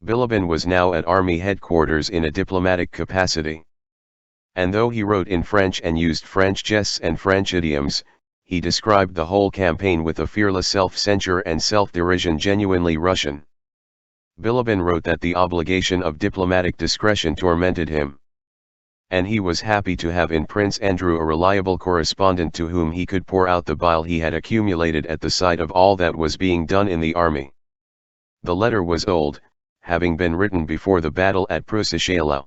Bilibin was now at army headquarters in a diplomatic capacity. And though he wrote in French and used French jests and French idioms, he described the whole campaign with a fearless self-censure and self-derision genuinely Russian. Bilibin wrote that the obligation of diplomatic discretion tormented him. And he was happy to have in Prince Andrew a reliable correspondent to whom he could pour out the bile he had accumulated at the sight of all that was being done in the army. The letter was old, having been written before the battle at Preussisch-Eylau.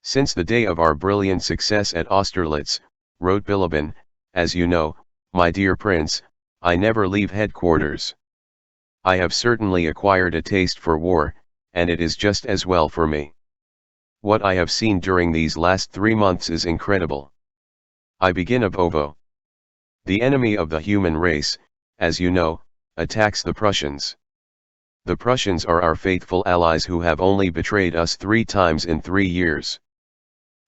"Since the day of our brilliant success at Austerlitz," wrote Bilibin, "as you know, my dear prince, I never leave headquarters. I have certainly acquired a taste for war, and it is just as well for me. What I have seen during these last 3 months is incredible. I begin of Ovo. The enemy of the human race, as you know, attacks the Prussians. The Prussians are our faithful allies who have only betrayed us 3 times in 3 years.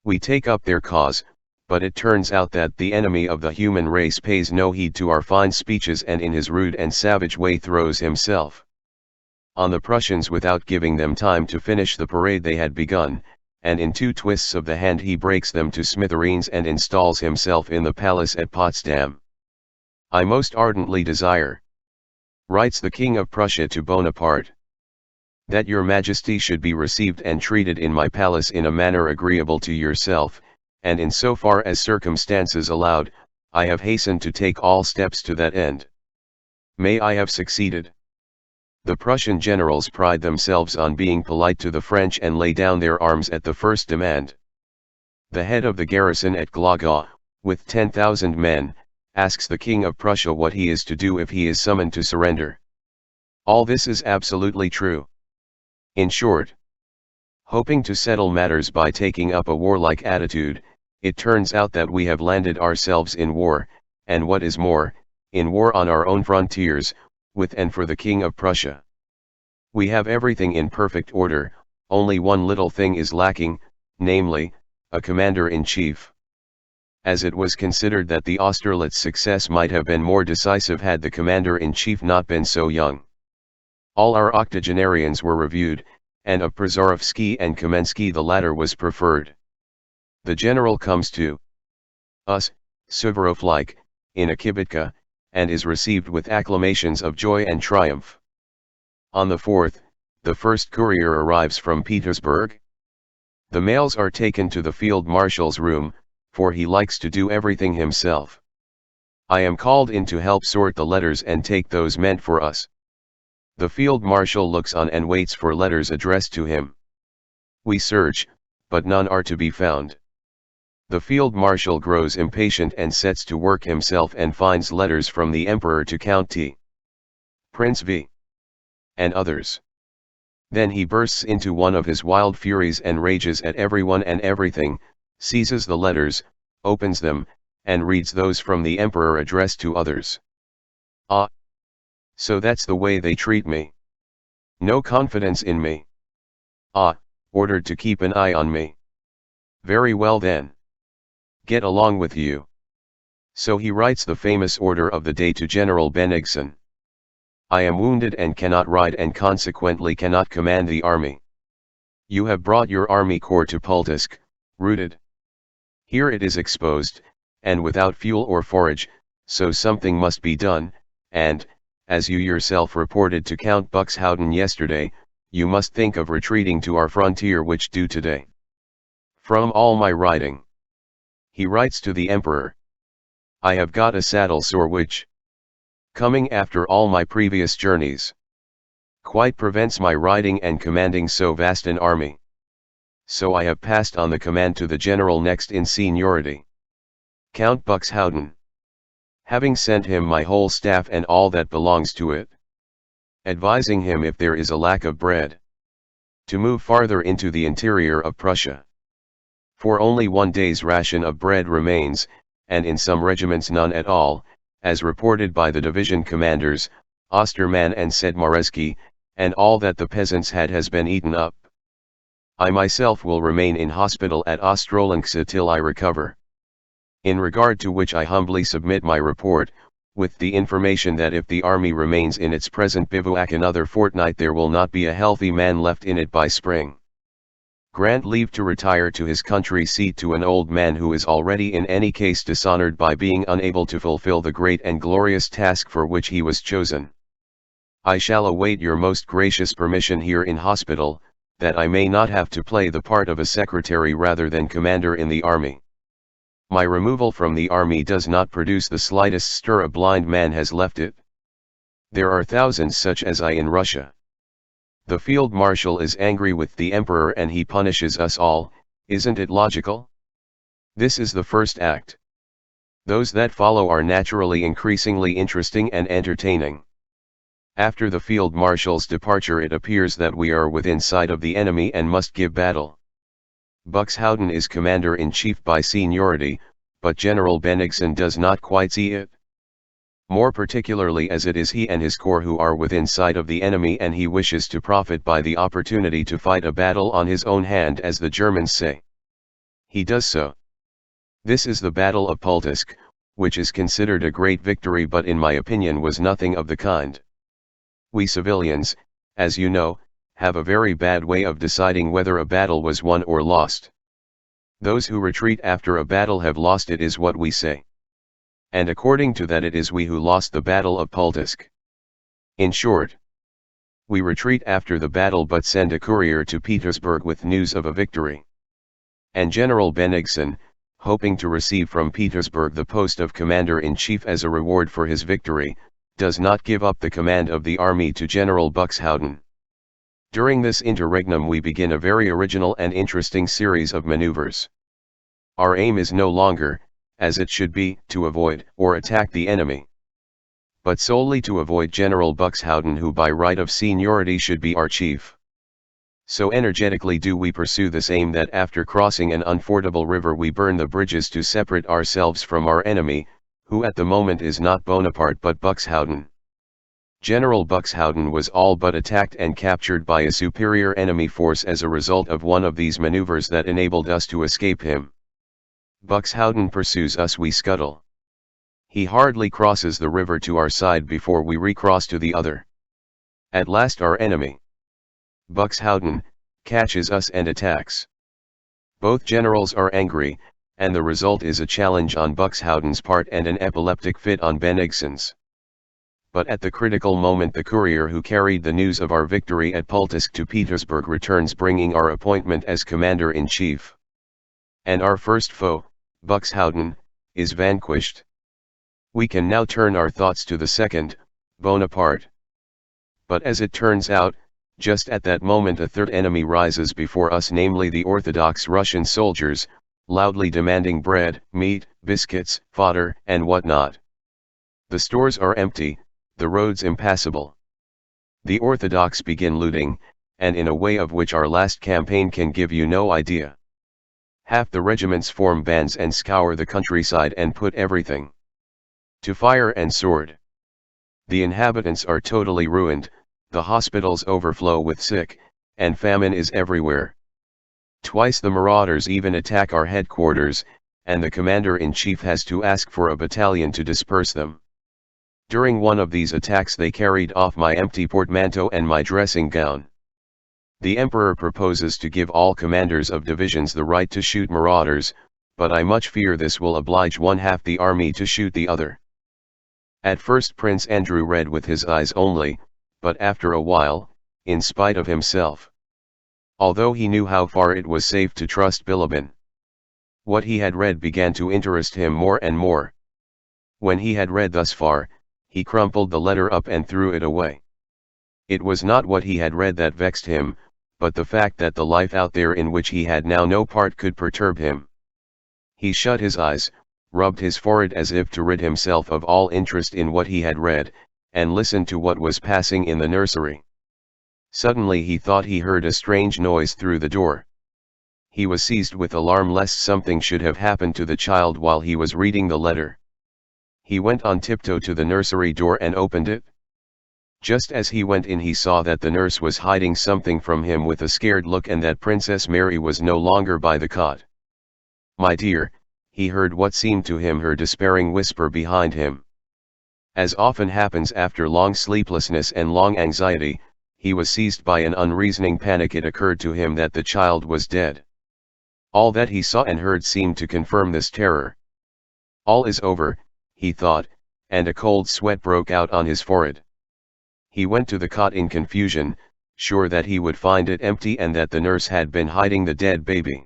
We take up their cause, but it turns out that the enemy of the human race pays no heed to our fine speeches and in his rude and savage way throws himself on the Prussians without giving them time to finish the parade they had begun, and in 2 twists of the hand he breaks them to smithereens and installs himself in the palace at Potsdam. I most ardently desire," writes the King of Prussia to Bonaparte, "that your Majesty should be received and treated in my palace in a manner agreeable to yourself, and in so far as circumstances allowed, I have hastened to take all steps to that end. May I have succeeded." The Prussian generals pride themselves on being polite to the French and lay down their arms at the first demand. The head of the garrison at Glagow, with 10,000 men, asks the King of Prussia what he is to do if he is summoned to surrender. All this is absolutely true. In short, hoping to settle matters by taking up a warlike attitude, it turns out that we have landed ourselves in war, and what is more, in war on our own frontiers, with and for the King of Prussia. We have everything in perfect order, only one little thing is lacking, namely, a commander-in-chief. As it was considered that the Austerlitz success might have been more decisive had the commander-in-chief not been so young. All our octogenarians were reviewed, and of Przeworowski and Kamensky the latter was preferred. The general comes to us, Suvorov-like, in a kibitka, and is received with acclamations of joy and triumph. On the 4th, the first courier arrives from Petersburg. The mails are taken to the field marshal's room, for he likes to do everything himself. I am called in to help sort the letters and take those meant for us. The field marshal looks on and waits for letters addressed to him. We search, but none are to be found. The field marshal grows impatient and sets to work himself and finds letters from the Emperor to Count T. Prince V. and others. Then he bursts into one of his wild furies and rages at everyone and everything, seizes the letters, opens them, and reads those from the Emperor addressed to others. Ah! So that's the way they treat me. No confidence in me. Ah, ordered to keep an eye on me. Very well then. Get along with you. So he writes the famous order of the day to General Bennigsen. I am wounded and cannot ride and consequently cannot command the army. You have brought your army corps to Pultusk, routed. Here it is exposed, and without fuel or forage, so something must be done, and, as you yourself reported to Count Buxhowden yesterday, you must think of retreating to our frontier which do today. From all my riding. He writes to the Emperor. I have got a saddle sore which, coming after all my previous journeys, quite prevents my riding and commanding so vast an army. So I have passed on the command to the general next in seniority, Count Buxhowden, having sent him my whole staff and all that belongs to it, advising him if there is a lack of bread, to move farther into the interior of Prussia. For only 1 day's ration of bread remains, and in some regiments none at all, as reported by the division commanders, Osterman and Sedmareski, and all that the peasants had has been eaten up. I myself will remain in hospital at Austerlitz till I recover. In regard to which I humbly submit my report, with the information that if the army remains in its present bivouac another fortnight there will not be a healthy man left in it by spring. Grant leave to retire to his country seat to an old man who is already in any case dishonored by being unable to fulfill the great and glorious task for which he was chosen. I shall await your most gracious permission here in hospital, that I may not have to play the part of a secretary rather than commander in the army. My removal from the army does not produce the slightest stir. A blind man has left it. There are thousands such as I in Russia. The field marshal is angry with the emperor and he punishes us all. Isn't it logical? This is the first act. Those that follow are naturally increasingly interesting and entertaining. After the field marshal's departure it appears that we are within sight of the enemy and must give battle. Buxhowden is commander-in-chief by seniority, but General Bennigsen does not quite see it. More particularly as it is he and his corps who are within sight of the enemy and he wishes to profit by the opportunity to fight a battle on his own hand as the Germans say. He does so. This is the Battle of Pultusk, which is considered a great victory but in my opinion was nothing of the kind. We civilians, as you know, have a very bad way of deciding whether a battle was won or lost. Those who retreat after a battle have lost it is what we say. And according to that it is we who lost the Battle of Pultusk. In short, we retreat after the battle but send a courier to Petersburg with news of a victory. And General Bennigsen, hoping to receive from Petersburg the post of commander-in-chief as a reward for his victory, does not give up the command of the army to General Buxhowden. During this interregnum we begin a very original and interesting series of maneuvers. Our aim is no longer, as it should be, to avoid or attack the enemy, but solely to avoid General Buxhowden who by right of seniority should be our chief. So energetically do we pursue this aim that after crossing an unfordable river we burn the bridges to separate ourselves from our enemy, who at the moment is not Bonaparte but Buxhowden. General Buxhowden was all but attacked and captured by a superior enemy force as a result of one of these maneuvers that enabled us to escape him. Buxhowden pursues us, we scuttle. He hardly crosses the river to our side before we recross to the other. At last our enemy, Buxhowden, catches us and attacks. Both generals are angry, and the result is a challenge on Buxhowden's part and an epileptic fit on Bennigsen's. But at the critical moment the courier who carried the news of our victory at Pultusk to Petersburg returns bringing our appointment as commander-in-chief. And our first foe, Buxhowden, is vanquished. We can now turn our thoughts to the second, Bonaparte. But as it turns out, just at that moment a third enemy rises before us, namely the Orthodox Russian soldiers, loudly demanding bread, meat, biscuits, fodder, and whatnot. The stores are empty, the roads impassable. The Orthodox begin looting, and in a way of which our last campaign can give you no idea. Half the regiments form bands and scour the countryside and put everything to fire and sword. The inhabitants are totally ruined, the hospitals overflow with sick, and famine is everywhere. Twice the marauders even attack our headquarters, and the commander-in-chief has to ask for a battalion to disperse them. During one of these attacks they carried off my empty portmanteau and my dressing gown. The emperor proposes to give all commanders of divisions the right to shoot marauders, but I much fear this will oblige one half the army to shoot the other. At first Prince Andrew read with his eyes only, but after a while, in spite of himself. Although he knew how far it was safe to trust Bilibin, what he had read began to interest him more and more. When he had read thus far, he crumpled the letter up and threw it away. It was not what he had read that vexed him, but the fact that the life out there in which he had now no part could perturb him. He shut his eyes, rubbed his forehead as if to rid himself of all interest in what he had read, and listened to what was passing in the nursery. Suddenly he thought he heard a strange noise through the door. He was seized with alarm lest something should have happened to the child while he was reading the letter. He went on tiptoe to the nursery door and opened it. Just as he went in he saw that the nurse was hiding something from him with a scared look and that Princess Mary was no longer by the cot. "My dear," he heard what seemed to him her despairing whisper behind him. As often happens after long sleeplessness and long anxiety, he was seized by an unreasoning panic. It occurred to him that the child was dead. All that he saw and heard seemed to confirm this terror. All is over, he thought, and a cold sweat broke out on his forehead. He went to the cot in confusion, sure that he would find it empty and that the nurse had been hiding the dead baby.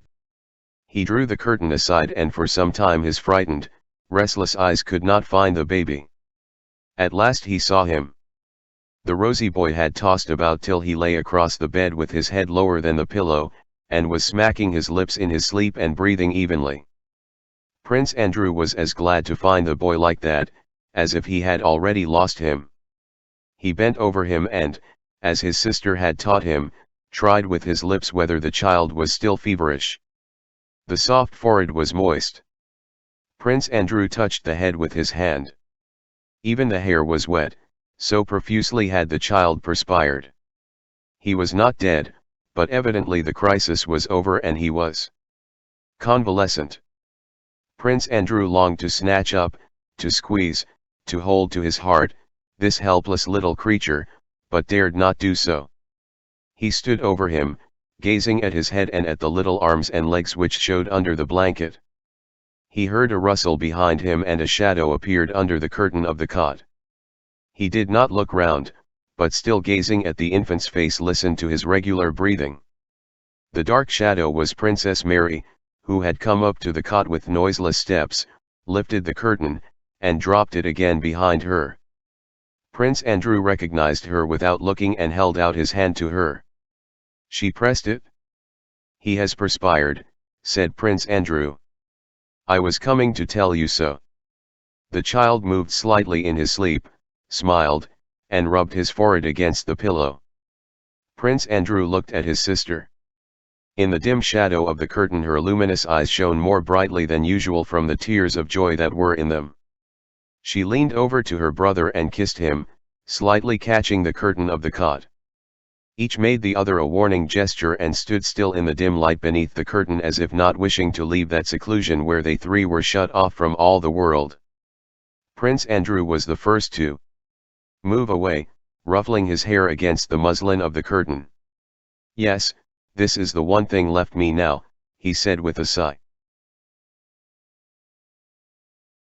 He drew the curtain aside, and for some time his frightened, restless eyes could not find the baby. At last he saw him. The rosy boy had tossed about till he lay across the bed with his head lower than the pillow, and was smacking his lips in his sleep and breathing evenly. Prince Andrew was as glad to find the boy like that, as if he had already lost him. He bent over him and, as his sister had taught him, tried with his lips whether the child was still feverish. The soft forehead was moist. Prince Andrew touched the head with his hand. Even the hair was wet, so profusely had the child perspired. He was not dead, but evidently the crisis was over and he was convalescent. Prince Andrew longed to snatch up, to squeeze, to hold to his heart, this helpless little creature, but dared not do so. He stood over him, gazing at his head and at the little arms and legs which showed under the blanket. He heard a rustle behind him and a shadow appeared under the curtain of the cot. He did not look round, but still gazing at the infant's face listened to his regular breathing. The dark shadow was Princess Mary, who had come up to the cot with noiseless steps, lifted the curtain, and dropped it again behind her. Prince Andrew recognized her without looking and held out his hand to her. She pressed it. "He has perspired," said Prince Andrew. "I was coming to tell you so." The child moved slightly in his sleep, smiled, and rubbed his forehead against the pillow. Prince Andrew looked at his sister. In the dim shadow of the curtain her luminous eyes shone more brightly than usual from the tears of joy that were in them. She leaned over to her brother and kissed him, slightly catching the curtain of the cot. Each made the other a warning gesture and stood still in the dim light beneath the curtain as if not wishing to leave that seclusion where they three were shut off from all the world. Prince Andrew was the first to move away, ruffling his hair against the muslin of the curtain. "Yes, this is the one thing left me now," he said with a sigh.